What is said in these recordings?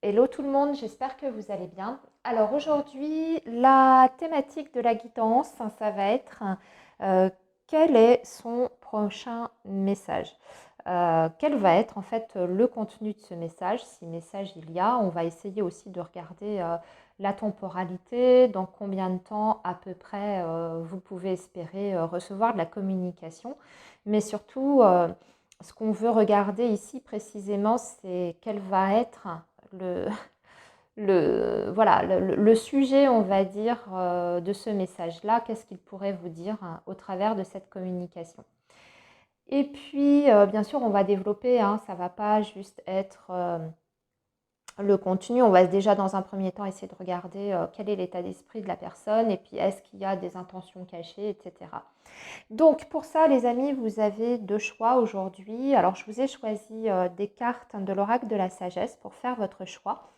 Hello tout le monde, j'espère que vous allez bien. Alors aujourd'hui, la thématique de la guidance, ça va être euh, quel est son prochain message. Quel va être en fait le contenu de ce message, si message il y a. On va essayer aussi de regarder la temporalité, dans combien de temps à peu près vous pouvez espérer recevoir de la communication. Mais surtout, ce qu'on veut regarder ici précisément, c'est quel va être le, voilà, le sujet, on va dire, de ce message-là. Qu'est-ce qu'il pourrait vous dire au travers de cette communication. Et puis, bien sûr, on va développer, hein, ça ne va pas juste être le contenu. On va déjà, dans un premier temps, essayer de regarder quel est l'état d'esprit de la personne et puis est-ce qu'il y a des intentions cachées, etc. Donc, pour ça, les amis, vous avez deux choix aujourd'hui. Alors, je vous ai choisi des cartes de l'oracle de la sagesse pour faire votre choix.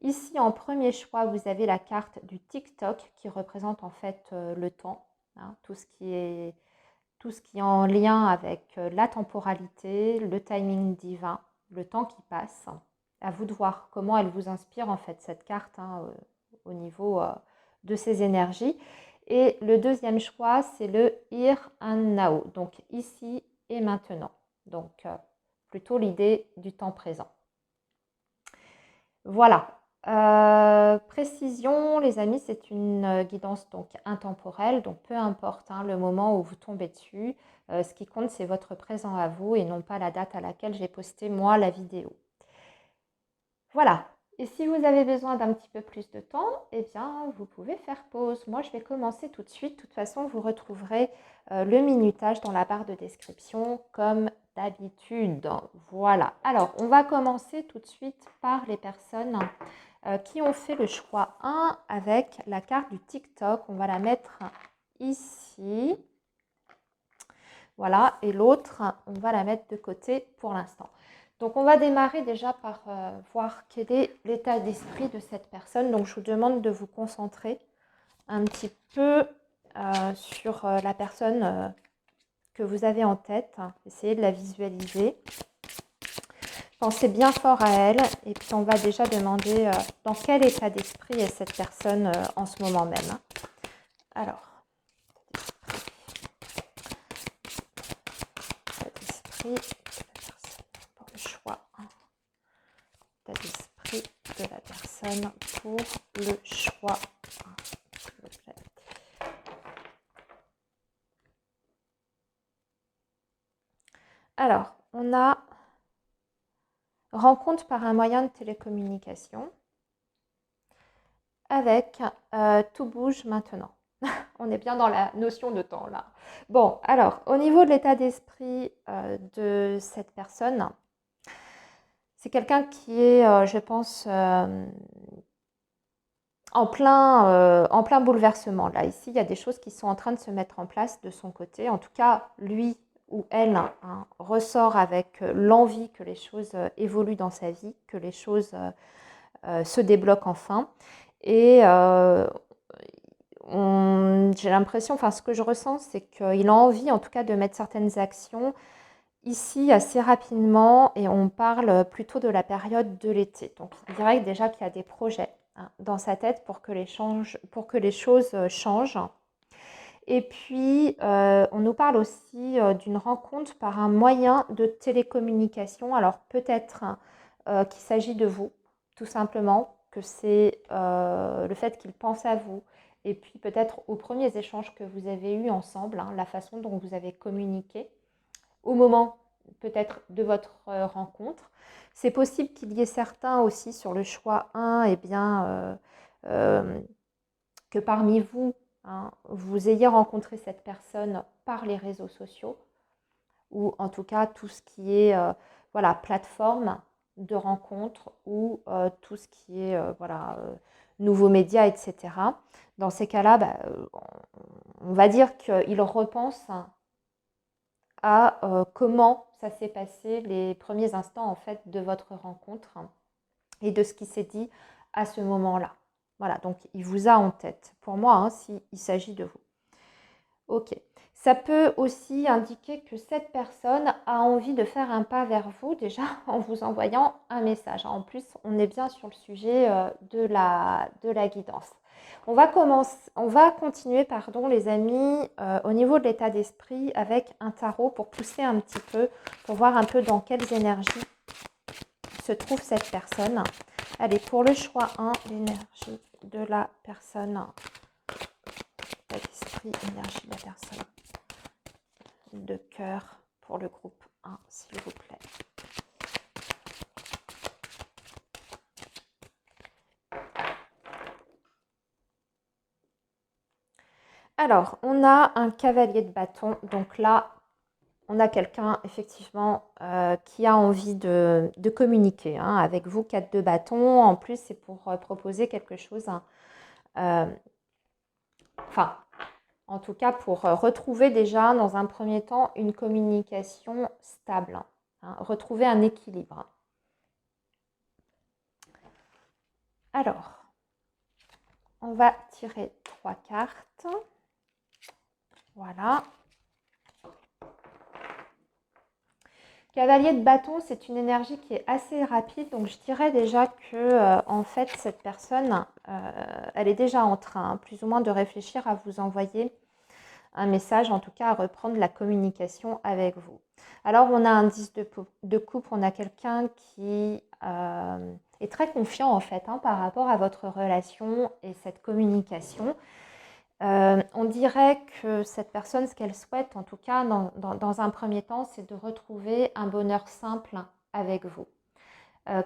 Ici, en premier choix, vous avez la carte du TikTok qui représente en fait le temps, hein, tout ce qui est en lien avec la temporalité, le timing divin, le temps qui passe. À vous de voir comment elle vous inspire en fait cette carte, hein, au niveau de ses énergies. Et le deuxième choix, c'est le here and now, donc ici et maintenant. Donc plutôt l'idée du temps présent. Voilà. Précision, les amis, c'est une guidance donc intemporelle, donc peu importe hein, le moment où vous tombez dessus, ce qui compte c'est votre présent à vous et non pas la date à laquelle j'ai posté moi la vidéo. Voilà. Et si vous avez besoin d'un petit peu plus de temps, eh bien vous pouvez faire pause. Moi je vais commencer tout de suite. De toute façon, vous retrouverez le minutage dans la barre de description comme d'habitude. Voilà. Alors, on va commencer tout de suite par les personnes qui ont fait le choix 1 avec la carte du TikTok. On va la mettre ici. Voilà, et l'autre, on va la mettre de côté pour l'instant. Donc, on va démarrer déjà par voir quel est l'état d'esprit de cette personne. Donc, je vous demande de vous concentrer un petit peu sur la personne que vous avez en tête. Essayez de la visualiser. Pensez bien fort à elle et puis on va déjà demander dans quel état d'esprit est cette personne en ce moment même. Alors, état d'esprit de la personne pour le choix. État d'esprit de la personne pour le choix. S'il vous plaît. Alors, on a rencontre par un moyen de télécommunication avec tout bouge maintenant. On est bien dans la notion de temps là. Bon, alors, au niveau de l'état d'esprit de cette personne, c'est quelqu'un qui est, je pense, en plein bouleversement. Là, ici, il y a des choses qui sont en train de se mettre en place de son côté. En tout cas, lui ou elle hein, ressort avec l'envie que les choses évoluent dans sa vie, que les choses se débloquent enfin. Et j'ai l'impression, enfin ce que je ressens, c'est qu'il a envie en tout cas de mettre certaines actions ici assez rapidement et on parle plutôt de la période de l'été. Donc il dirait déjà qu'il y a des projets hein, dans sa tête pour que les choses changent. Et puis on nous parle aussi d'une rencontre par un moyen de télécommunication. Alors peut-être qu'il s'agit de vous, tout simplement, que c'est le fait qu'il pense à vous. Et puis peut-être aux premiers échanges que vous avez eus ensemble, hein, la façon dont vous avez communiqué au moment peut-être de votre rencontre. C'est possible qu'il y ait certains aussi sur le choix 1, eh bien, que parmi vous, hein, vous ayez rencontré cette personne par les réseaux sociaux ou en tout cas tout ce qui est voilà, plateforme de rencontre ou tout ce qui est voilà, nouveaux médias, etc. Dans ces cas-là, bah, on va dire qu'il repense à comment ça s'est passé les premiers instants en fait de votre rencontre et de ce qui s'est dit à ce moment-là. Voilà, donc il vous a en tête. Pour moi, hein, s'il s'agit de vous. Ok. Ça peut aussi indiquer que cette personne a envie de faire un pas vers vous déjà en vous envoyant un message. En plus, on est bien sur le sujet de la guidance. On va continuer, pardon, les amis, au niveau de l'état d'esprit avec un tarot pour pousser un petit peu, pour voir un peu dans quelles énergies se trouve cette personne. Allez, pour le choix 1, l'énergie de la personne. L'état d'esprit, énergie de la personne. De cœur pour le groupe 1, s'il vous plaît. Alors, on a un cavalier de bâton. Donc là, on a quelqu'un, effectivement, qui a envie de communiquer avec vous. 4 de bâton. En plus, c'est pour proposer quelque chose. Enfin, en tout cas, pour retrouver déjà, dans un premier temps, une communication stable. Retrouver un équilibre. Alors, on va tirer 3 cartes. Voilà. Cavalier de bâton, c'est une énergie qui est assez rapide. Donc, je dirais déjà que, en fait, cette personne, elle est déjà en train, plus ou moins, de réfléchir à vous envoyer un message, en tout cas à reprendre la communication avec vous. Alors, on a un 10 de coupe, on a quelqu'un qui est très confiant, en fait, par rapport à votre relation et cette communication. On dirait que cette personne, ce qu'elle souhaite, en tout cas dans un premier temps, c'est de retrouver un bonheur simple avec vous.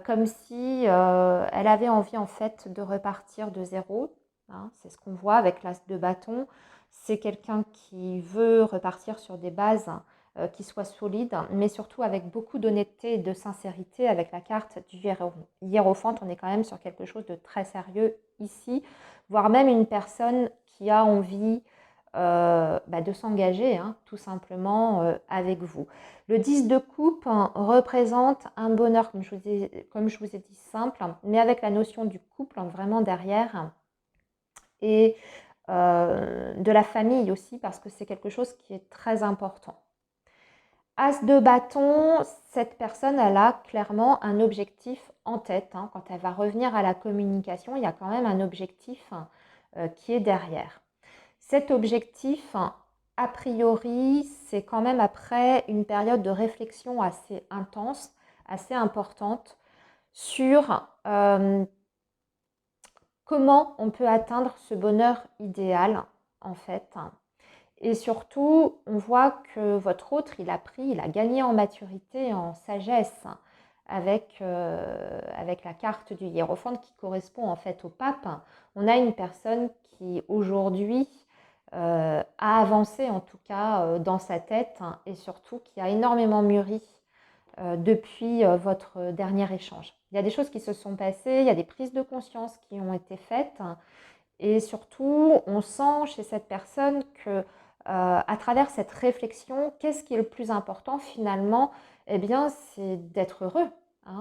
Comme si elle avait envie en fait de repartir de zéro. C'est ce qu'on voit avec l'as de bâton. C'est quelqu'un qui veut repartir sur des bases qui soient solides, mais surtout avec beaucoup d'honnêteté et de sincérité. Avec la carte du hiérophante, on est quand même sur quelque chose de très sérieux ici, voire même une personne qui a envie de s'engager tout simplement avec vous. Le 10 de coupe représente un bonheur, comme je vous ai dit, simple, mais avec la notion du couple vraiment derrière et de la famille aussi, parce que c'est quelque chose qui est très important. As de bâton, cette personne, elle a clairement un objectif en tête. Quand elle va revenir à la communication, il y a quand même un objectif qui est derrière. Cet objectif, a priori, c'est quand même après une période de réflexion assez intense, assez importante sur comment on peut atteindre ce bonheur idéal, en fait. Et surtout, on voit que votre autre, il a gagné en maturité, en sagesse, avec la carte du hiérophante qui correspond en fait au pape. On a une personne qui aujourd'hui a avancé en tout cas dans sa tête et surtout qui a énormément mûri depuis votre dernier échange. Il y a des choses qui se sont passées, il y a des prises de conscience qui ont été faites et surtout on sent chez cette personne que à travers cette réflexion, qu'est-ce qui est le plus important finalement? Eh bien, c'est d'être heureux.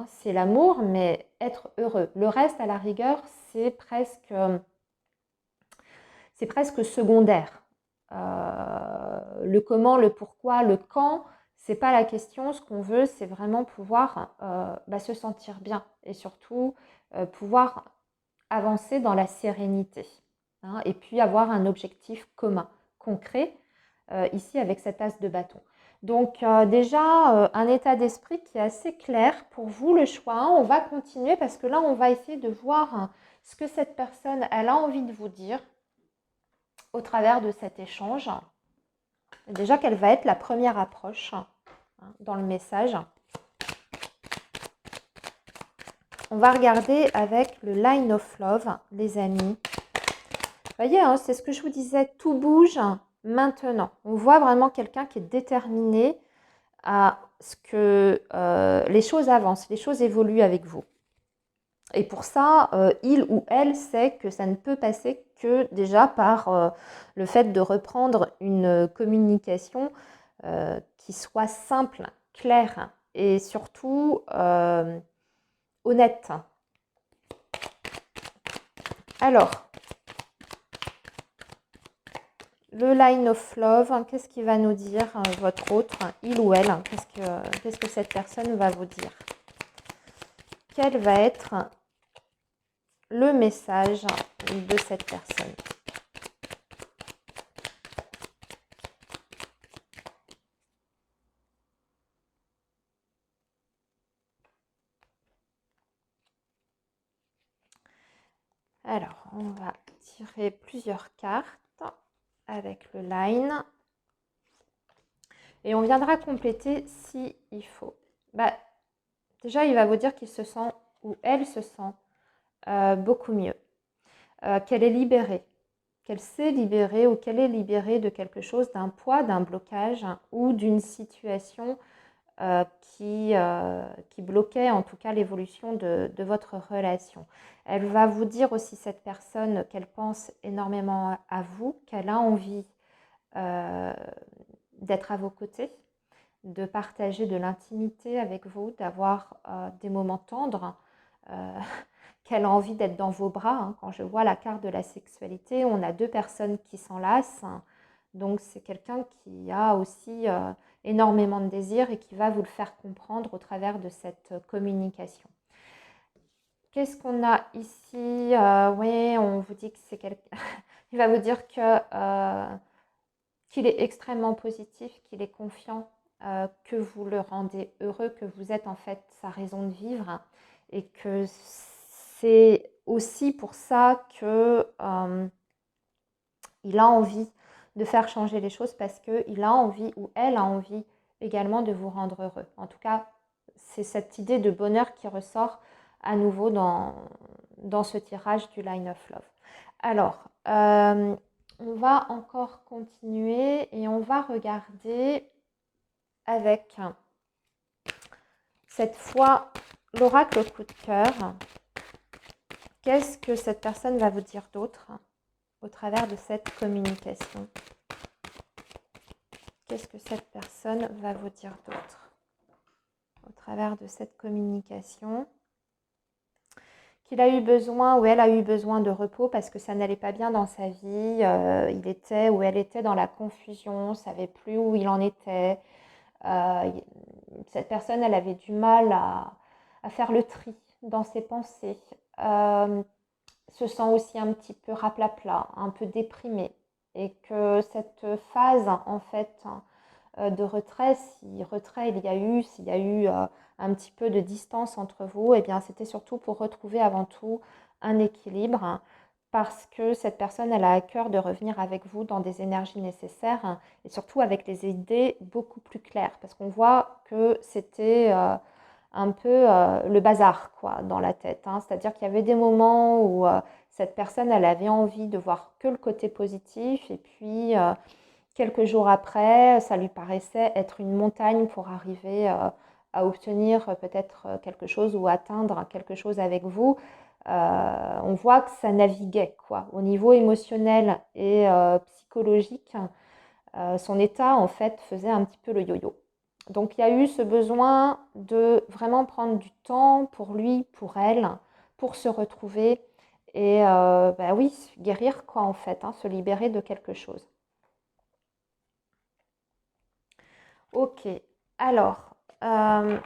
C'est l'amour, mais être heureux. Le reste, à la rigueur, c'est presque secondaire. Le comment, le pourquoi, le quand, c'est pas la question. Ce qu'on veut, c'est vraiment pouvoir se sentir bien et surtout pouvoir avancer dans la sérénité. Et puis avoir un objectif commun, concret, ici avec cet as de bâton. Donc déjà, un état d'esprit qui est assez clair pour vous, le choix. On va continuer parce que là, on va essayer de voir ce que cette personne, elle a envie de vous dire au travers de cet échange. Déjà, quelle va être la première approche dans le message. On va regarder avec le Line of Love, les amis. Vous voyez, c'est ce que je vous disais, tout bouge maintenant. On voit vraiment quelqu'un qui est déterminé à ce que les choses avancent, les choses évoluent avec vous. Et pour ça, il ou elle sait que ça ne peut passer que déjà par le fait de reprendre une communication qui soit simple, claire et surtout honnête. Alors, le line of love, qu'est-ce qu'il va nous dire votre autre, il ou elle, qu'est-ce que cette personne va vous dire? Quel va être le message de cette personne? Alors, on va tirer plusieurs cartes avec le line. Et on viendra compléter si il faut. Bah, déjà, il va vous dire qu'il se sent, ou elle se sent, beaucoup mieux. Qu'elle est libérée. Qu'elle s'est libérée ou qu'elle est libérée de quelque chose, d'un poids, d'un blocage ou d'une situation qui bloquait en tout cas l'évolution de votre relation. Elle va vous dire aussi, cette personne, qu'elle pense énormément à vous, qu'elle a envie d'être à vos côtés, de partager de l'intimité avec vous, d'avoir des moments tendres, qu'elle a envie d'être dans vos bras. Hein. Quand je vois la carte de la sexualité, on a deux personnes qui s'enlacent. Donc c'est quelqu'un qui a aussi énormément de désir et qui va vous le faire comprendre au travers de cette communication. Qu'est-ce qu'on a ici? Oui, on vous dit que c'est quelqu'un... Il va vous dire qu'il est extrêmement positif, qu'il est confiant, que vous le rendez heureux, que vous êtes en fait sa raison de vivre et que c'est aussi pour ça que il a envie de faire changer les choses, parce qu'il a envie, ou elle a envie également, de vous rendre heureux. En tout cas, c'est cette idée de bonheur qui ressort à nouveau dans ce tirage du Line of Love. Alors, on va encore continuer et on va regarder avec cette fois l'oracle coup de cœur. Qu'est-ce que cette personne va vous dire d'autre au travers de cette communication? Qu'est-ce que cette personne va vous dire d'autre au travers de cette communication? Qu'il a eu besoin, ou elle a eu besoin de repos parce que ça n'allait pas bien dans sa vie. Il était ou elle était dans la confusion, ne savait plus où il en était. Cette personne, elle avait du mal à faire le tri dans ses pensées. Se sent aussi un petit peu raplapla, un peu déprimée. Et que cette phase, en fait, de retrait, si retrait il y a eu, s'il y a eu un petit peu de distance entre vous, eh bien c'était surtout pour retrouver avant tout un équilibre, parce que cette personne, elle a à cœur de revenir avec vous dans des énergies nécessaires et surtout avec des idées beaucoup plus claires, parce qu'on voit que c'était un peu le bazar quoi dans la tête. Hein. C'est-à-dire qu'il y avait des moments où cette personne, elle avait envie de voir que le côté positif, et puis quelques jours après, ça lui paraissait être une montagne pour arriver à obtenir peut-être quelque chose ou atteindre quelque chose avec vous. On voit que ça naviguait quoi. Au niveau émotionnel et psychologique, son état en fait faisait un petit peu le yo-yo. Donc il y a eu ce besoin de vraiment prendre du temps pour lui, pour elle, pour se retrouver et bah oui, guérir quoi en fait, hein, se libérer de quelque chose. Ok, alors, je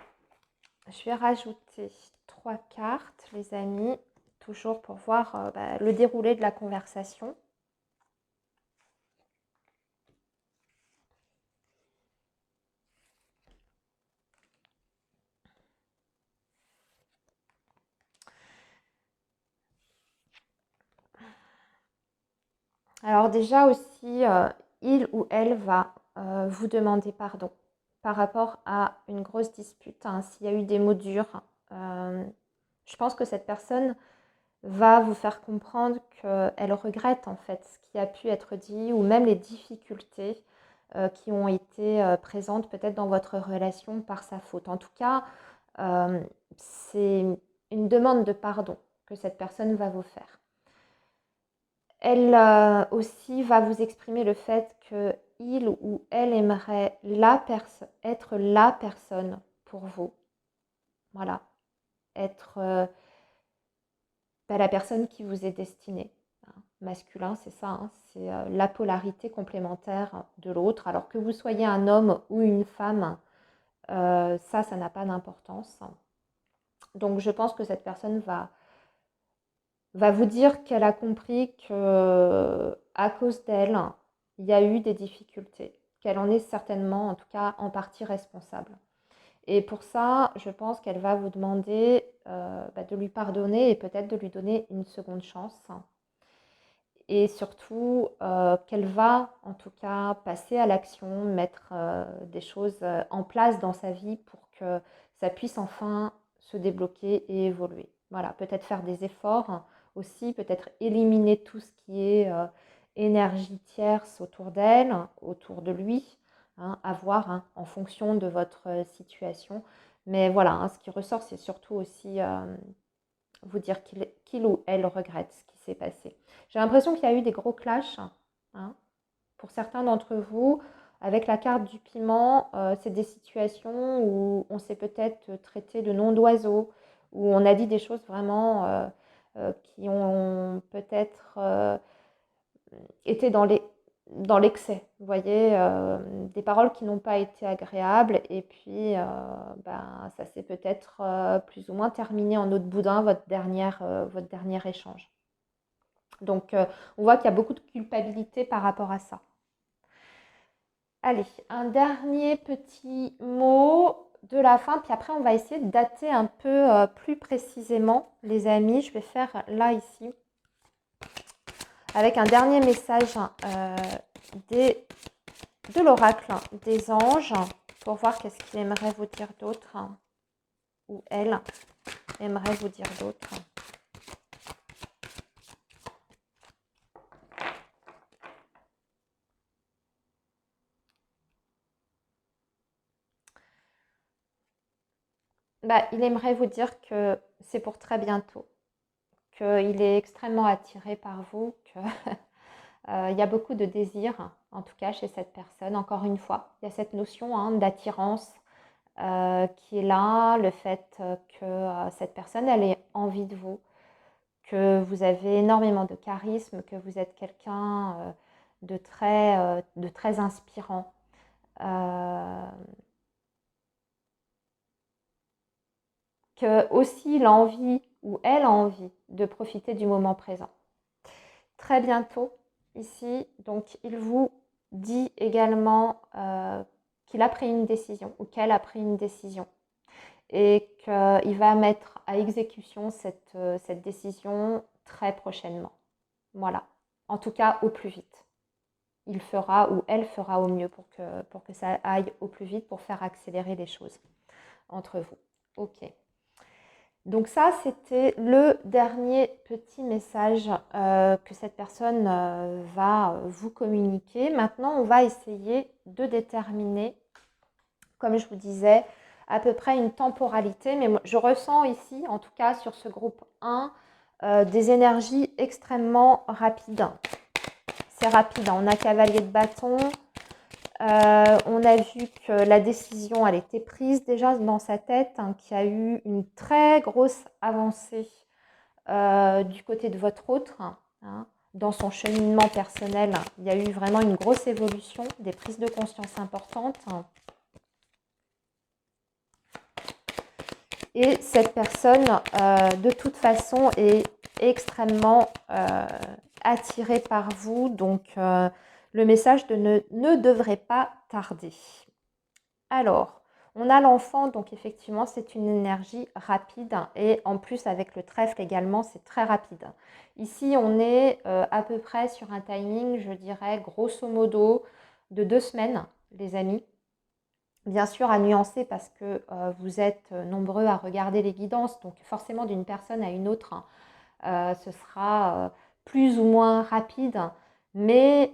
vais rajouter 3 cartes, les amis, toujours pour voir le déroulé de la conversation. Alors déjà aussi, il ou elle va vous demander pardon par rapport à une grosse dispute. Hein. S'il y a eu des mots durs, je pense que cette personne va vous faire comprendre qu'elle regrette en fait ce qui a pu être dit, ou même les difficultés qui ont été présentes peut-être dans votre relation par sa faute. En tout cas, c'est une demande de pardon que cette personne va vous faire. Elle aussi va vous exprimer le fait qu'il ou elle aimerait être la personne pour vous. Voilà. Être la personne qui vous est destinée. masculin, c'est ça, hein, c'est la polarité complémentaire de l'autre. Alors que vous soyez un homme ou une femme, ça n'a pas d'importance. Donc je pense que cette personne va vous dire qu'elle a compris que à cause d'elle, il y a eu des difficultés, qu'elle en est certainement, en tout cas en partie responsable. Et pour ça, je pense qu'elle va vous demander de lui pardonner et peut-être de lui donner une seconde chance. Et surtout, qu'elle va en tout cas passer à l'action, mettre des choses en place dans sa vie pour que ça puisse enfin se débloquer et évoluer. Voilà, peut-être faire des efforts aussi, peut-être éliminer tout ce qui est énergie tierce autour d'elle, autour de lui, hein, à voir hein, en fonction de votre situation. Mais voilà, hein, ce qui ressort, c'est surtout aussi vous dire qu'il ou elle regrette ce qui s'est passé. J'ai l'impression qu'il y a eu des gros clashs hein, pour certains d'entre vous. Avec la carte du piment, c'est des situations où on s'est peut-être traité de nom d'oiseau, où on a dit des choses vraiment qui ont peut-être été dans l'excès. Vous voyez, des paroles qui n'ont pas été agréables et puis ça s'est peut-être plus ou moins terminé en eau de boudin votre dernier échange. Donc on voit qu'il y a beaucoup de culpabilité par rapport à ça. Allez, un dernier petit mot de la fin, puis après on va essayer de dater un peu plus précisément les amis. Je vais faire là ici avec un dernier message de l'oracle des anges pour voir qu'est-ce qu'il aimerait vous dire d'autre ou elle aimerait vous dire d'autre. Il aimerait vous dire que c'est pour très bientôt, qu'il est extrêmement attiré par vous, qu'il y a beaucoup de désir, en tout cas chez cette personne. Encore une fois, il y a cette notion hein, d'attirance qui est là, le fait que cette personne, elle ait envie de vous, que vous avez énormément de charisme, que vous êtes quelqu'un de très inspirant. Que aussi il a envie ou elle a envie de profiter du moment présent. Très bientôt ici, donc il vous dit également qu'il a pris une décision ou qu'elle a pris une décision et qu'il va mettre à exécution cette décision très prochainement. Voilà, en tout cas au plus vite. Il fera ou elle fera au mieux pour que ça aille au plus vite, pour faire accélérer les choses entre vous. Ok. Donc ça, c'était le dernier petit message que cette personne va vous communiquer. Maintenant, on va essayer de déterminer, comme je vous disais, à peu près une temporalité. Mais je ressens ici, en tout cas sur ce groupe 1, des énergies extrêmement rapides. C'est rapide, hein. On a cavalier de bâton. On a vu que la décision, elle était prise déjà dans sa tête, hein, qu'il y a eu une très grosse avancée du côté de votre autre. Hein, dans son cheminement personnel, il y a eu vraiment une grosse évolution, des prises de conscience importantes. Et cette personne, de toute façon, est extrêmement attirée par vous. Donc, le message ne devrait pas tarder. Alors, on a l'enfant, donc effectivement, c'est une énergie rapide. Et en plus, avec le trèfle également, c'est très rapide. Ici, on est à peu près sur un timing, je dirais, grosso modo, de 2 semaines, les amis. Bien sûr, à nuancer parce que vous êtes nombreux à regarder les guidances. Donc, forcément, d'une personne à une autre, ce sera plus ou moins rapide. Mais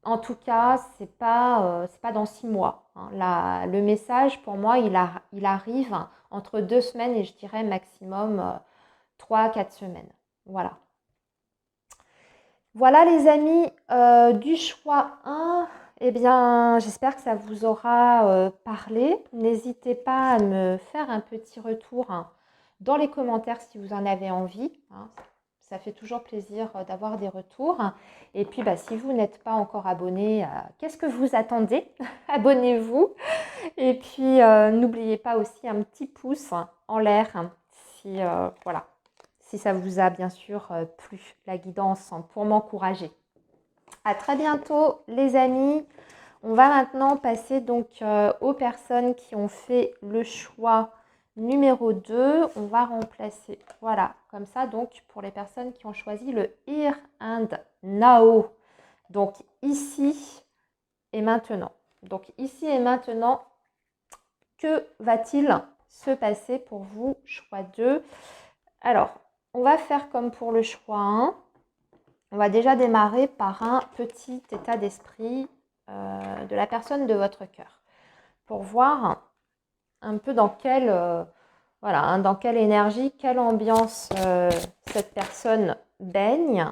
en tout cas, c'est pas dans 6 mois. Hein. Le message, pour moi, il arrive entre 2 semaines et je dirais maximum 3 à 4 semaines. Voilà. Voilà les amis, du choix 1. Eh bien, j'espère que ça vous aura parlé. N'hésitez pas à me faire un petit retour hein, dans les commentaires si vous en avez envie. Hein. Ça fait toujours plaisir d'avoir des retours. Et puis, bah, si vous n'êtes pas encore abonné, qu'est-ce que vous attendez? Abonnez-vous. Et puis, n'oubliez pas aussi un petit pouce en l'air si, voilà, si ça vous a bien sûr plu, la guidance, pour m'encourager. À très bientôt, les amis. On va maintenant passer donc aux personnes qui ont fait le choix numéro 2. On va remplacer, voilà, comme ça, donc pour les personnes qui ont choisi le Here and Now. Donc ici et maintenant. Donc ici et maintenant, que va-t-il se passer pour vous, choix 2? Alors, on va faire comme pour le choix 1. On va déjà démarrer par un petit état d'esprit de la personne de votre cœur pour voir un peu dans quelle, voilà, hein, dans quelle énergie, quelle ambiance cette personne baigne.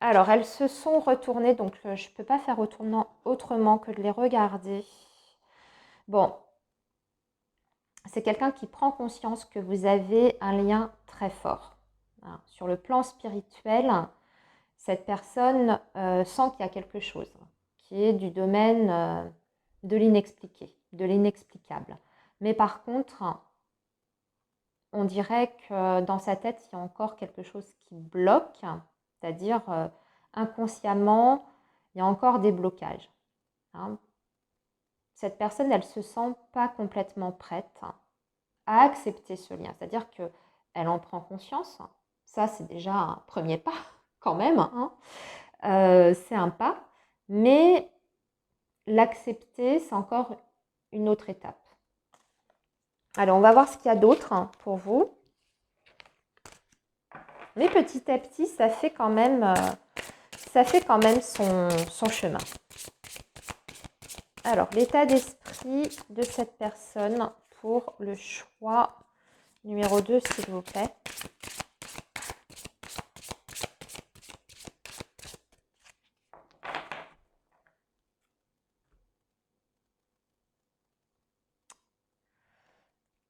Alors, elles se sont retournées, donc je ne peux pas faire autrement que de les regarder. Bon, c'est quelqu'un qui prend conscience que vous avez un lien très fort. Hein. Sur le plan spirituel, cette personne sent qu'il y a quelque chose qui est du domaine de l'inexpliqué, de l'inexplicable. Mais par contre, on dirait que dans sa tête, il y a encore quelque chose qui bloque, c'est-à-dire inconsciemment, il y a encore des blocages. Hein. Cette personne, elle ne se sent pas complètement prête à accepter ce lien, c'est-à-dire qu'elle en prend conscience. Ça, c'est déjà un premier pas quand même. Hein. C'est un pas, mais l'accepter, c'est encore une autre étape. Alors, on va voir ce qu'il y a d'autre pour vous. Mais petit à petit, ça fait quand même son chemin. Alors, l'état d'esprit de cette personne pour le choix numéro 2, s'il vous plaît.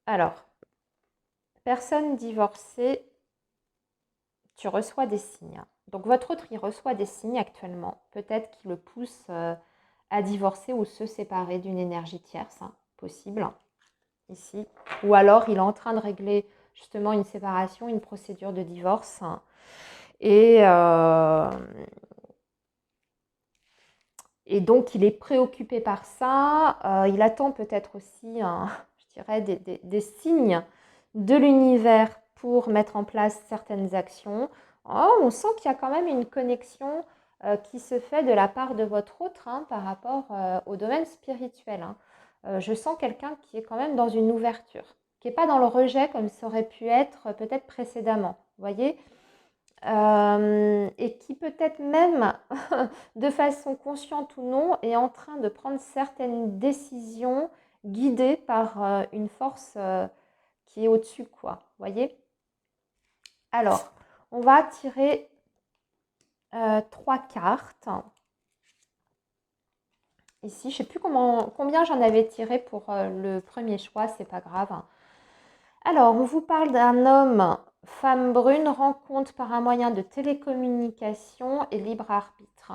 Alors, personne divorcée, tu reçois des signes. Donc, votre autre, il reçoit des signes actuellement. Peut-être qu'il le pousse à divorcer ou se séparer d'une énergie tierce, hein, possible, ici. Ou alors, il est en train de régler justement une séparation, une procédure de divorce. Et donc, il est préoccupé par ça. Il attend peut-être aussi, je dirais, des signes de l'univers pour mettre en place certaines actions. Oh, on sent qu'il y a quand même une connexion qui se fait de la part de votre autre par rapport au domaine spirituel. Je sens quelqu'un qui est quand même dans une ouverture, qui n'est pas dans le rejet comme ça aurait pu être peut-être précédemment. Vous voyez, et qui peut-être même, de façon consciente ou non, est en train de prendre certaines décisions guidées par une force qui est au-dessus, quoi. Vous voyez? Alors, on va tirer 3 cartes. Ici, je ne sais plus combien j'en avais tiré pour le premier choix, c'est pas grave. Alors, on vous parle d'un homme, femme brune, rencontre par un moyen de télécommunication et libre arbitre.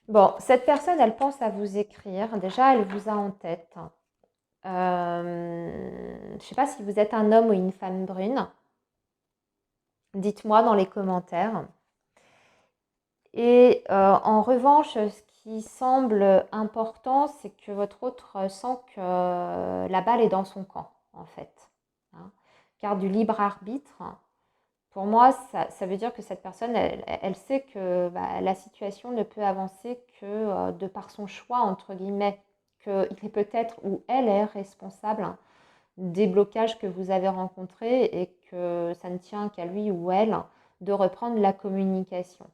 Bon, cette personne, elle pense à vous écrire. Déjà, elle vous a en tête. Je ne sais pas si vous êtes un homme ou une femme brune. Dites-moi dans les commentaires. Et en revanche, ce qui semble important, c'est que votre autre sent que la balle est dans son camp, en fait. Hein. Car du libre arbitre, pour moi, ça veut dire que cette personne, elle sait que la situation ne peut avancer que de par son choix, entre guillemets, qu'il est peut-être ou elle est responsable des blocages que vous avez rencontrés et que ça ne tient qu'à lui ou elle de reprendre la communication.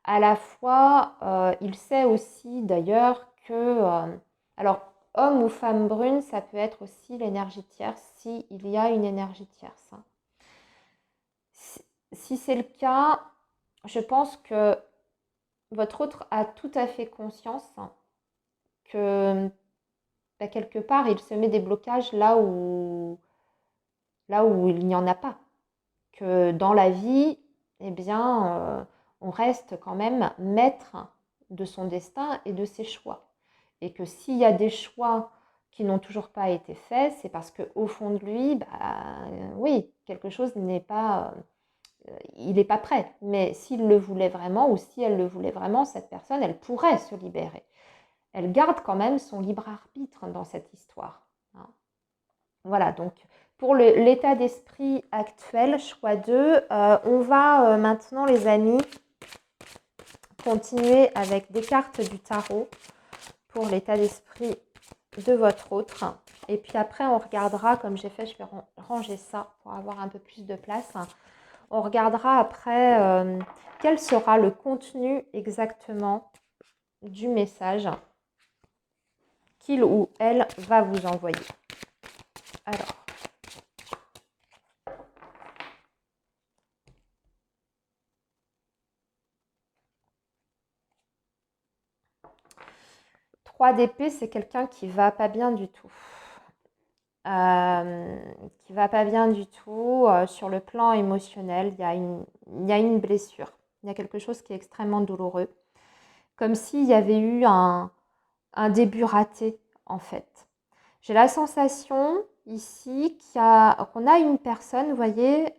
À la fois, il sait aussi d'ailleurs que, alors, homme ou femme brune, ça peut être aussi l'énergie tierce s'il y a une énergie tierce. Hein. Si c'est le cas, je pense que votre autre a tout à fait conscience que quelque part, il se met des blocages là où là où il n'y en a pas. Que dans la vie, eh bien, on reste quand même maître de son destin et de ses choix. Et que s'il y a des choix qui n'ont toujours pas été faits, c'est parce qu'au fond de lui, oui, quelque chose n'est pas, il n'est pas prêt. Mais s'il le voulait vraiment, ou si elle le voulait vraiment, cette personne, elle pourrait se libérer. Elle garde quand même son libre arbitre dans cette histoire. Hein. Voilà, donc pour l'état d'esprit actuel, choix 2, on va maintenant, les amis, continuer avec des cartes du tarot pour l'état d'esprit de votre autre. Et puis après, on regardera, comme j'ai fait, je vais ranger ça pour avoir un peu plus de place. On regardera après quel sera le contenu exactement du message qu'il ou elle va vous envoyer. Alors, d'épée, c'est quelqu'un qui va pas bien du tout. Qui va pas bien du tout sur le plan émotionnel. Il y a une blessure. Il y a quelque chose qui est extrêmement douloureux. Comme s'il y avait eu un début raté, en fait. J'ai la sensation ici qu'on a une personne, vous voyez,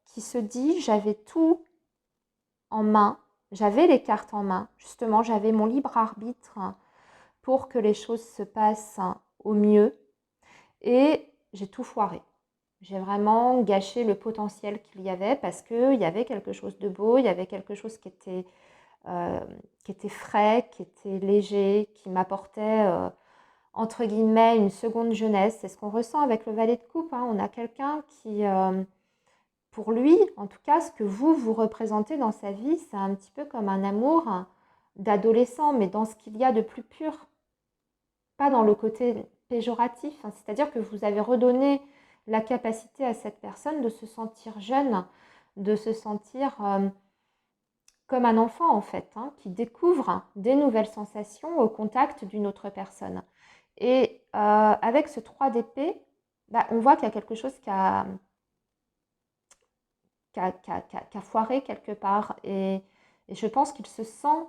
qui se dit « j'avais tout en main, j'avais les cartes en main, justement, j'avais mon libre arbitre pour que les choses se passent au mieux et j'ai tout foiré. J'ai vraiment gâché le potentiel qu'il y avait parce qu'il y avait quelque chose de beau, il y avait quelque chose qui était frais, qui était léger, qui m'apportait, entre guillemets, une seconde jeunesse. C'est ce qu'on ressent avec le valet de coupe. Hein. On a quelqu'un qui, pour lui, en tout cas, ce que vous représentez dans sa vie, c'est un petit peu comme un amour d'adolescent, mais dans ce qu'il y a de plus pur, pas dans le côté péjoratif. Hein. C'est-à-dire que vous avez redonné la capacité à cette personne de se sentir jeune, de se sentir comme un enfant en fait, hein, qui découvre des nouvelles sensations au contact d'une autre personne. Et avec ce 3 d'épée, on voit qu'il y a quelque chose qui a foiré quelque part. Et je pense qu'il se sent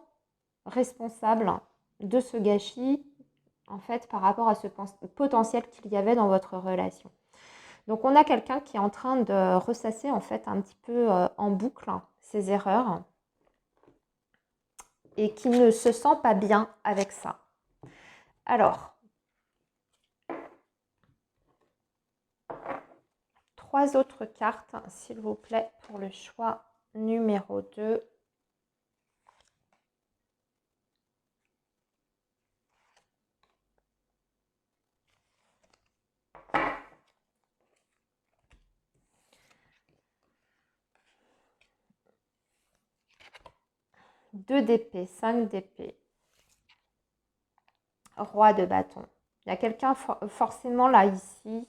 responsable de ce gâchis, en fait, par rapport à ce potentiel qu'il y avait dans votre relation. Donc on a quelqu'un qui est en train de ressasser, en fait, un petit peu en boucle ses erreurs et qui ne se sent pas bien avec ça. Alors, 3 autres cartes, s'il vous plaît, pour le choix numéro 2. Deux d'épée, 5 d'épée, roi de bâton. Il y a quelqu'un forcément là, ici,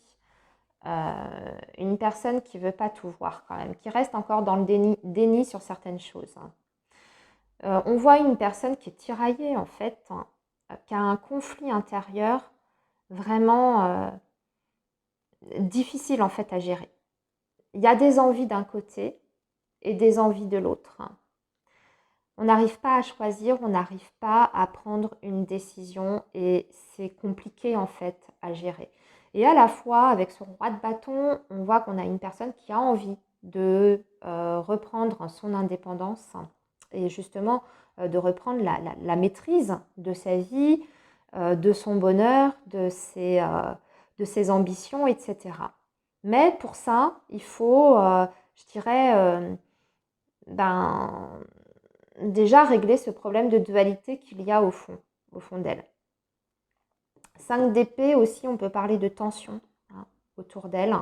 une personne qui ne veut pas tout voir quand même, qui reste encore dans le déni sur certaines choses. Hein. On voit une personne qui est tiraillée en fait, hein, qui a un conflit intérieur vraiment difficile en fait à gérer. Il y a des envies d'un côté et des envies de l'autre. Hein. On n'arrive pas à choisir, on n'arrive pas à prendre une décision et c'est compliqué en fait à gérer. Et à la fois, avec ce roi de bâton, on voit qu'on a une personne qui a envie de reprendre son indépendance et justement de reprendre la maîtrise de sa vie, de son bonheur, de ses ambitions, etc. Mais pour ça, il faut, je dirais, déjà régler ce problème de dualité qu'il y a au fond d'elle. 5 d'épée aussi, on peut parler de tension hein, autour d'elle,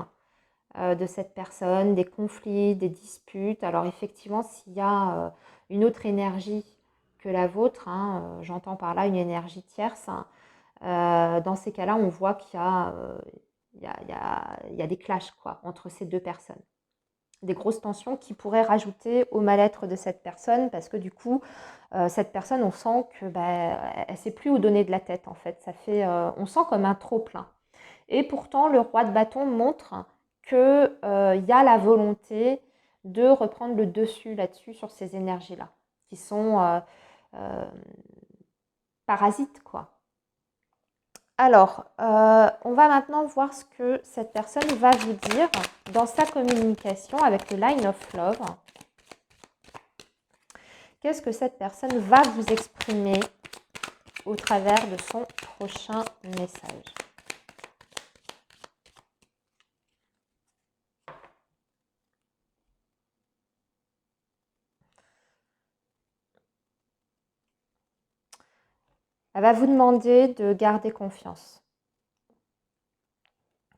de cette personne, des conflits, des disputes. Alors effectivement, s'il y a une autre énergie que la vôtre, hein, j'entends par là une énergie tierce, dans ces cas-là, on voit qu'il y a des clashs quoi, entre ces deux personnes. Des grosses tensions qui pourraient rajouter au mal-être de cette personne parce que du coup, cette personne, on sent que elle ne sait plus où donner de la tête en fait. Ça fait, on sent comme un trop plein. Et pourtant, le roi de bâton montre qu'il y a la volonté de reprendre le dessus là-dessus, sur ces énergies-là, qui sont parasites, quoi. Alors, on va maintenant voir ce que cette personne va vous dire dans sa communication avec le Line of Love. Qu'est-ce que cette personne va vous exprimer au travers de son prochain message? Elle va vous demander de garder confiance,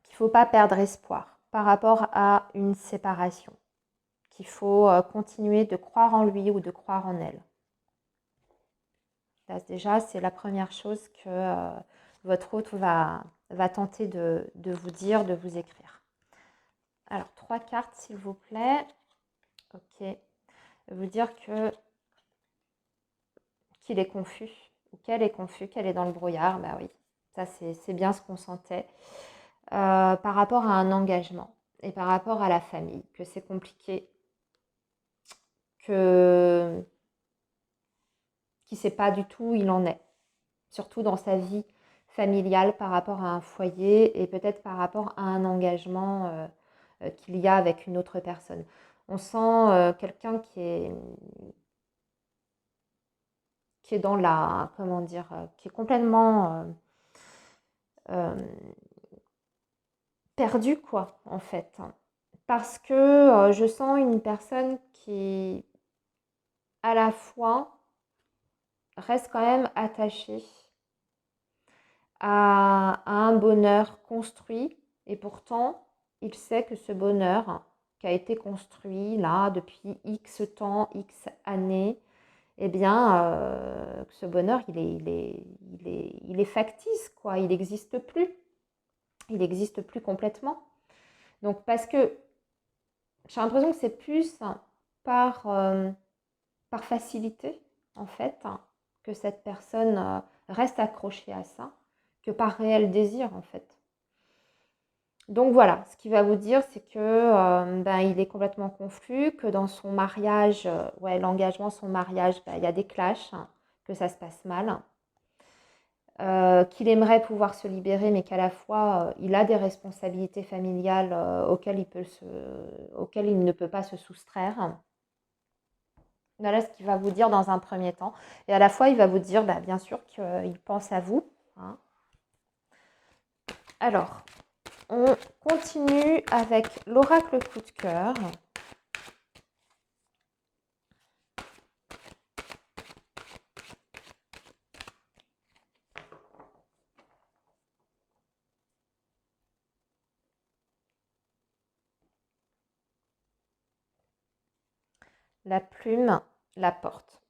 qu'il ne faut pas perdre espoir par rapport à une séparation, qu'il faut continuer de croire en lui ou de croire en elle. Là, déjà, c'est la première chose que votre hôte va tenter de vous dire, de vous écrire. Alors, 3 cartes, s'il vous plaît. Ok. Vous dire qu'il est confus, ou qu'elle est confus, qu'elle est dans le brouillard. Bah oui, ça c'est bien ce qu'on sentait. Par rapport à un engagement et par rapport à la famille, que c'est compliqué, qu'il ne sait pas du tout où il en est, surtout dans sa vie familiale par rapport à un foyer et peut-être par rapport à un engagement qu'il y a avec une autre personne. On sent quelqu'un qui est dans la, comment dire, qui est complètement perdu, quoi, en fait. Parce que je sens une personne qui, à la fois, reste quand même attachée à un bonheur construit, et pourtant, il sait que ce bonheur qui a été construit là depuis X temps, X années, eh bien, ce bonheur, il est factice, quoi. Il n'existe plus. Il n'existe plus complètement. Donc, parce que j'ai l'impression que c'est plus par, par facilité, en fait, que cette personne reste accrochée à ça, que par réel désir, en fait. Donc voilà, ce qu'il va vous dire, c'est que ben, il est complètement confus, que dans son mariage, ouais, l'engagement, son mariage, ben, il y a des clashs, que ça se passe mal, qu'il aimerait pouvoir se libérer, mais qu'à la fois, il a des responsabilités familiales auxquelles il ne peut pas se soustraire. Voilà ce qu'il va vous dire dans un premier temps. Et à la fois, il va vous dire, bah, bien sûr, qu'il pense à vous. Hein. Alors, on continue avec l'oracle coup de cœur. La plume, la porte.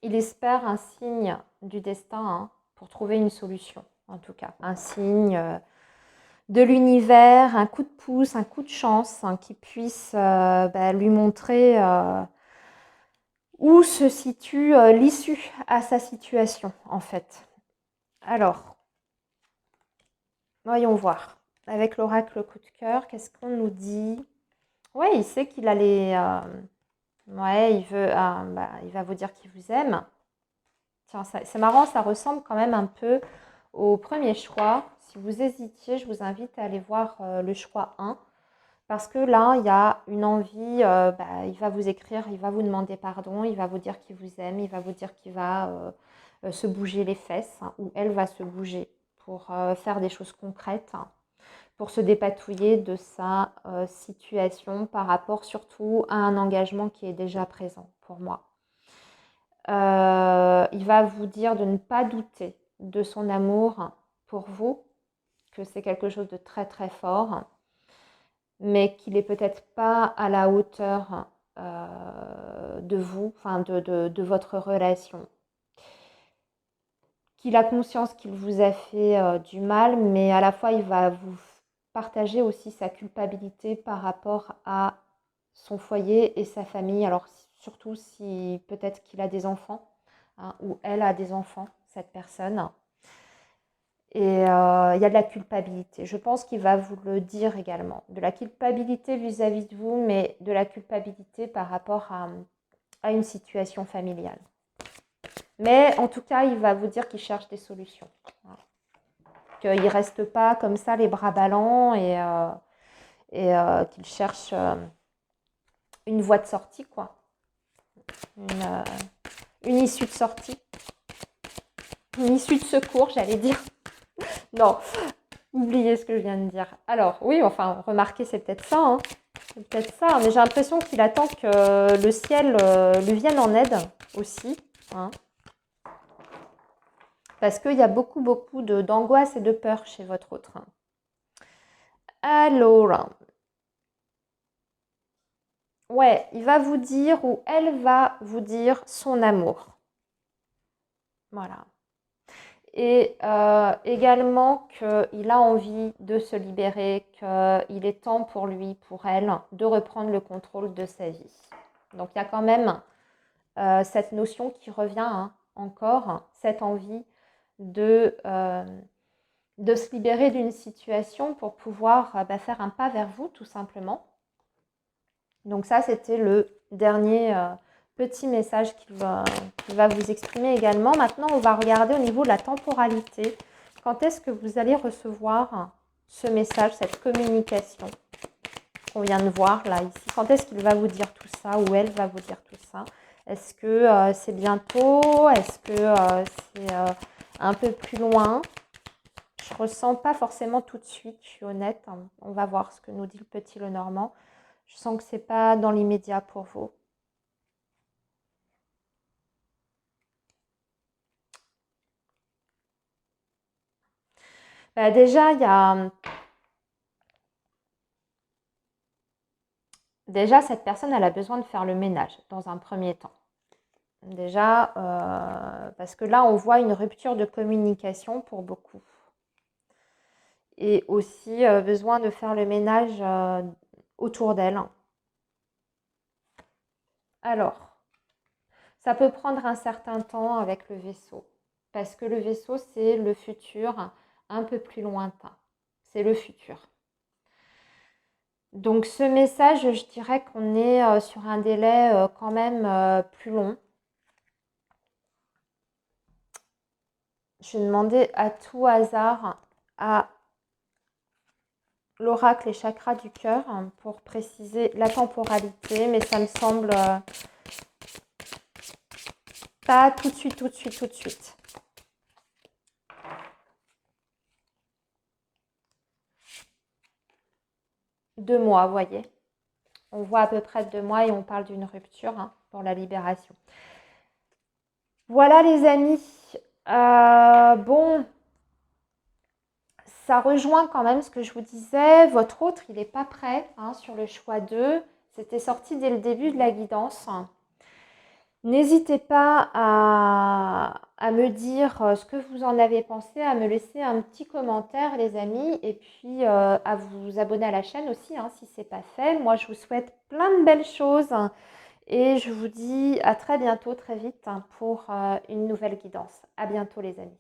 Il espère un signe du destin hein, pour trouver une solution, en tout cas. Un signe de l'univers, un coup de pouce, un coup de chance hein, qui puisse bah, lui montrer où se situe l'issue à sa situation, en fait. Alors, voyons voir. Avec l'oracle coup de cœur, qu'est-ce qu'on nous dit? Ouais, il sait qu'il allait... ouais, il va vous dire qu'il vous aime. Tiens, c'est marrant, ça ressemble quand même un peu au premier choix. Si vous hésitiez, je vous invite à aller voir le choix 1. Parce que là, il y a une envie, il va vous écrire, il va vous demander pardon, il va vous dire qu'il vous aime, il va vous dire qu'il va se bouger les fesses, hein, ou elle va se bouger pour faire des choses concrètes, hein, pour se dépatouiller de sa situation par rapport surtout à un engagement qui est déjà présent pour moi. Il va vous dire de ne pas douter de son amour pour vous, que c'est quelque chose de très très fort, mais qu'il n'est peut-être pas à la hauteur de vous, enfin de votre relation. Qu'il a conscience qu'il vous a fait du mal, mais à la fois il va vous partager aussi sa culpabilité par rapport à son foyer et sa famille. Alors surtout si peut-être qu'il a des enfants, hein, ou elle a des enfants, cette personne. Et il y a de la culpabilité. Je pense qu'il va vous le dire également. De la culpabilité vis-à-vis de vous, mais de la culpabilité par rapport à une situation familiale. Mais en tout cas, il va vous dire qu'il cherche des solutions. Voilà. Qu'il ne reste pas comme ça les bras ballants et qu'il cherche une voie de sortie, quoi. Une issue de sortie. Une issue de secours, j'allais dire. Non, oubliez ce que je viens de dire. Alors, oui, enfin, remarquez, c'est peut-être ça. Hein. C'est peut-être ça. Mais j'ai l'impression qu'il attend que le ciel lui vienne en aide aussi. Hein. Parce qu'il y a beaucoup d'angoisse et de peur chez votre autre. Alors, ouais, il va vous dire ou elle va vous dire son amour. Voilà. Et également qu'il a envie de se libérer, qu'il est temps pour lui, pour elle, de reprendre le contrôle de sa vie. Donc il y a quand même cette notion qui revient hein, encore, cette envie de se libérer d'une situation pour pouvoir faire un pas vers vous, tout simplement. Donc ça, c'était le dernier petit message qu'il va vous exprimer également. Maintenant, on va regarder au niveau de la temporalité. Quand est-ce que vous allez recevoir ce message, cette communication qu'on vient de voir là, ici? Quand est-ce qu'il va vous dire tout ça ou elle va vous dire tout ça? Est-ce que c'est bientôt? Est-ce que c'est un peu plus loin? Je ne ressens pas forcément tout de suite, je suis honnête. On va voir ce que nous dit le petit Lenormand. Je sens que ce n'est pas dans l'immédiat pour vous. Déjà, il y a... Déjà, cette personne, elle a besoin de faire le ménage dans un premier temps. Déjà, parce que là, on voit une rupture de communication pour beaucoup. Et aussi besoin de faire le ménage autour d'elle. Alors, ça peut prendre un certain temps avec le vaisseau. Parce que le vaisseau, c'est le futur un peu plus lointain. C'est le futur. Donc ce message, je dirais qu'on est sur un délai quand même plus long. Je vais demander à tout hasard à l'oracle et chakra du cœur pour préciser la temporalité, mais ça me semble pas tout de suite, tout de suite, tout de suite. Deux mois, vous voyez. On voit à peu près 2 mois et on parle d'une rupture pour la libération. Voilà les amis. Bon, ça rejoint quand même ce que je vous disais. Votre autre, il n'est pas prêt sur le choix 2. C'était sorti dès le début de la guidance. N'hésitez pas à me dire ce que vous en avez pensé, à me laisser un petit commentaire les amis et puis à vous abonner à la chaîne aussi si ce n'est pas fait. Moi je vous souhaite plein de belles choses et je vous dis à très bientôt, très vite pour une nouvelle guidance. À bientôt les amis.